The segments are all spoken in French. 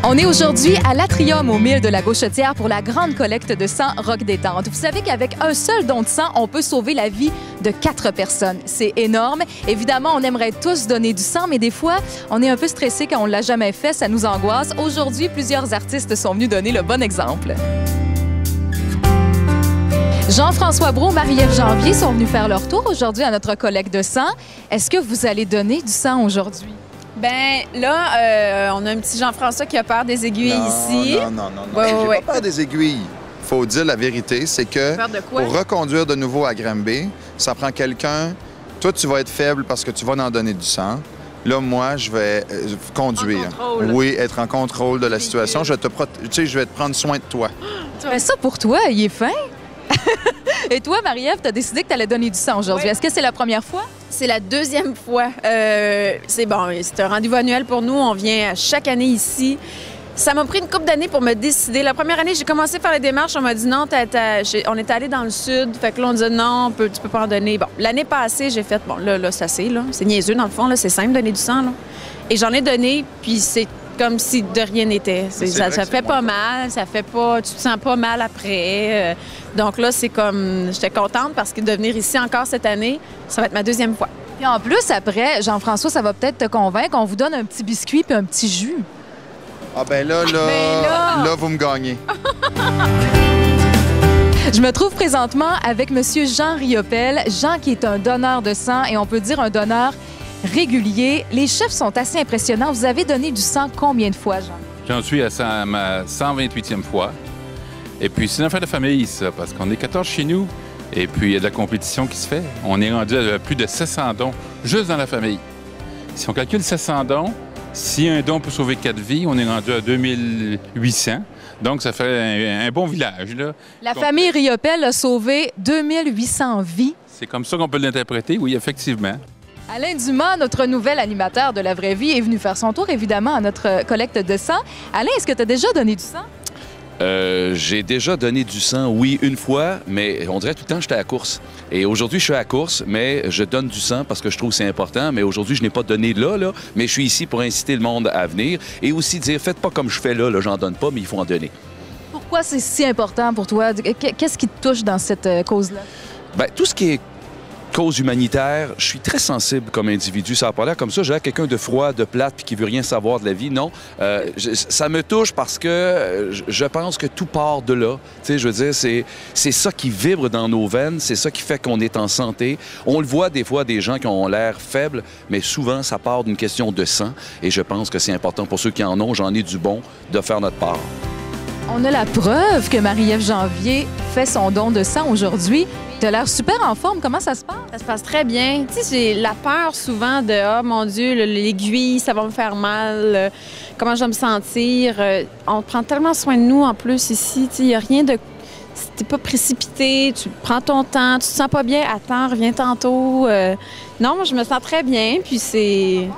On est aujourd'hui à l'Atrium au Mille de la Gauchetière pour la grande collecte de sang Rock Détente. Vous savez qu'avec un seul don de sang, on peut sauver la vie de 4 personnes. C'est énorme. Évidemment, on aimerait tous donner du sang, mais des fois, on est un peu stressé quand on ne l'a jamais fait. Ça nous angoisse. Aujourd'hui, plusieurs artistes sont venus donner le bon exemple. Jean-François Brault, Marie-Ève Janvier sont venus faire leur tour aujourd'hui à notre collecte de sang. Est-ce que vous allez donner du sang aujourd'hui? Ben là, on a un petit Jean-François qui a peur des aiguilles ici. Non. J'ai pas peur des aiguilles. Faut dire la vérité, c'est que pour reconduire de nouveau à Granby, ça prend quelqu'un. Toi, tu vas être faible parce que tu vas en donner du sang. Là, moi, je vais conduire. Oui, être en contrôle de la situation. Je vais te prendre soin de toi. Mais ça, pour toi, il est fin. Et toi, Marie-Ève, tu as décidé que tu allais donner du sang aujourd'hui. Oui. Est-ce que c'est la première fois? C'est la deuxième fois. C'est bon, c'est un rendez-vous annuel pour nous. On vient chaque année ici. Ça m'a pris une couple d'années pour me décider. La première année, j'ai commencé à faire les démarches. On m'a dit non, on est allé dans le sud. Fait que là, on disait non, tu peux pas en donner. Bon, l'année passée, j'ai fait, bon, là, c'est assez, là. C'est niaiseux, dans le fond, là. C'est simple de donner du sang, là. Et j'en ai donné, puis c'est comme si de rien n'était. Ça fait pas mal, ça fait pas... Tu te sens pas mal après. Donc là, c'est comme... J'étais contente parce que de venir ici encore cette année, ça va être ma deuxième fois. Puis en plus, après, Jean-François, ça va peut-être te convaincre. On vous donne un petit biscuit puis un petit jus. Ah ben là, vous me gagnez. Je me trouve présentement avec M. Jean Riopel. Jean qui est un donneur de sang et on peut dire un donneur régulier. Les chiffres sont assez impressionnants. Vous avez donné du sang combien de fois, Jean? J'en suis à ma 128e fois. Et puis, c'est une affaire de famille, ça, parce qu'on est 14 chez nous. Et puis, il y a de la compétition qui se fait. On est rendu à plus de 700 dons, juste dans la famille. Si on calcule 700 dons, si un don peut sauver 4 vies, on est rendu à 2800. Donc, ça fait un bon village, là. La famille Riopel a sauvé 2800 vies. C'est comme ça qu'on peut l'interpréter, oui, effectivement. Alain Dumas, notre nouvel animateur de La Vraie Vie, est venu faire son tour, évidemment, à notre collecte de sang. Alain, est-ce que tu as déjà donné du sang? J'ai déjà donné du sang, oui, une fois, mais on dirait tout le temps que j'étais à la course. Et aujourd'hui, je suis à la course, mais je donne du sang parce que je trouve que c'est important. Mais aujourd'hui, je n'ai pas donné là, mais je suis ici pour inciter le monde à venir et aussi dire, faites pas comme je fais là, j'en donne pas, mais il faut en donner. Pourquoi c'est si important pour toi? Qu'est-ce qui te touche dans cette cause-là? Bien, tout ce qui est cause humanitaire, je suis très sensible comme individu. Ça va pas l'air comme ça. J'ai quelqu'un de froid, de plate, puis qui veut rien savoir de la vie. Non. Ça me touche parce que je pense que tout part de là. Tu sais, je veux dire, c'est ça qui vibre dans nos veines. C'est ça qui fait qu'on est en santé. On le voit des fois, des gens qui ont l'air faibles, mais souvent, ça part d'une question de sang. Et je pense que c'est important pour ceux qui en ont, j'en ai du bon, de faire notre part. On a la preuve que Marie-Ève Janvier fait son don de sang aujourd'hui. Tu as l'air super en forme. Comment ça se passe? Ça se passe très bien. Tu sais, j'ai la peur souvent de « Ah, mon Dieu, l'aiguille, ça va me faire mal. Comment je vais me sentir? » On prend tellement soin de nous en plus ici. Tu sais, il n'y a rien de... T'es pas précipité, tu prends ton temps, tu te sens pas bien, attends, reviens tantôt. Non, moi, je me sens très bien, puis c'est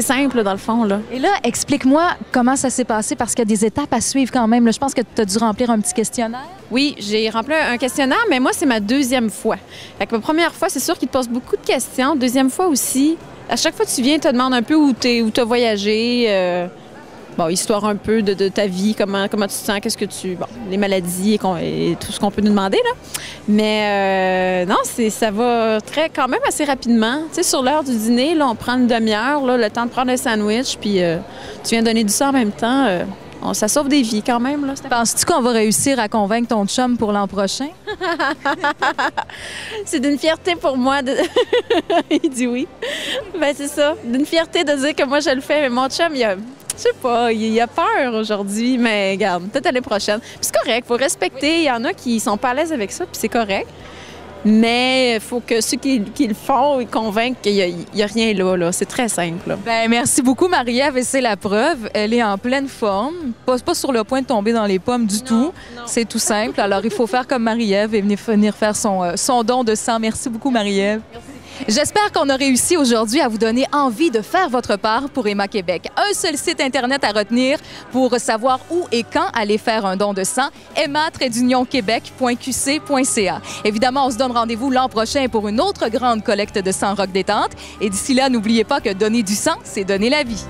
simple, dans le fond, là. Et là, explique-moi comment ça s'est passé, parce qu'il y a des étapes à suivre quand même. Là, je pense que tu as dû remplir un petit questionnaire. Oui, j'ai rempli un questionnaire, mais moi, c'est ma deuxième fois. Fait que ma première fois, c'est sûr qu'il te pose beaucoup de questions. Deuxième fois aussi, à chaque fois que tu viens, il te demande un peu où tu as voyagé. Bon, histoire un peu de ta vie, comment tu te sens, qu'est-ce que tu... Bon, les maladies et tout ce qu'on peut nous demander, là. Mais non, ça va quand même assez rapidement. Tu sais, sur l'heure du dîner, là, on prend une demi-heure, là, le temps de prendre un sandwich, puis tu viens donner du sang en même temps. Ça sauve des vies quand même, là. Penses-tu qu'on va réussir à convaincre ton chum pour l'an prochain? C'est d'une fierté pour moi de... Il dit oui. Ben c'est ça. D'une fierté de dire que moi, je le fais. Mais mon chum, je sais pas, il a peur aujourd'hui, mais regarde, peut-être l'année prochaine. Puis c'est correct, il faut respecter. Il y en a qui sont pas à l'aise avec ça, puis c'est correct. Mais il faut que ceux qui le font, ils convainquent qu'il n'y a rien là. C'est très simple. Bien, merci beaucoup, Marie-Ève, et c'est la preuve. Elle est en pleine forme, pas sur le point de tomber dans les pommes du tout. C'est tout simple. Alors, il faut faire comme Marie-Ève et venir faire son don de sang. Merci beaucoup, Marie-Ève. J'espère qu'on a réussi aujourd'hui à vous donner envie de faire votre part pour Emma Québec. Un seul site Internet à retenir pour savoir où et quand aller faire un don de sang, emma-québec.qc.ca. Évidemment, on se donne rendez-vous l'an prochain pour une autre grande collecte de sang Rock Détente. Et d'ici là, n'oubliez pas que donner du sang, c'est donner la vie.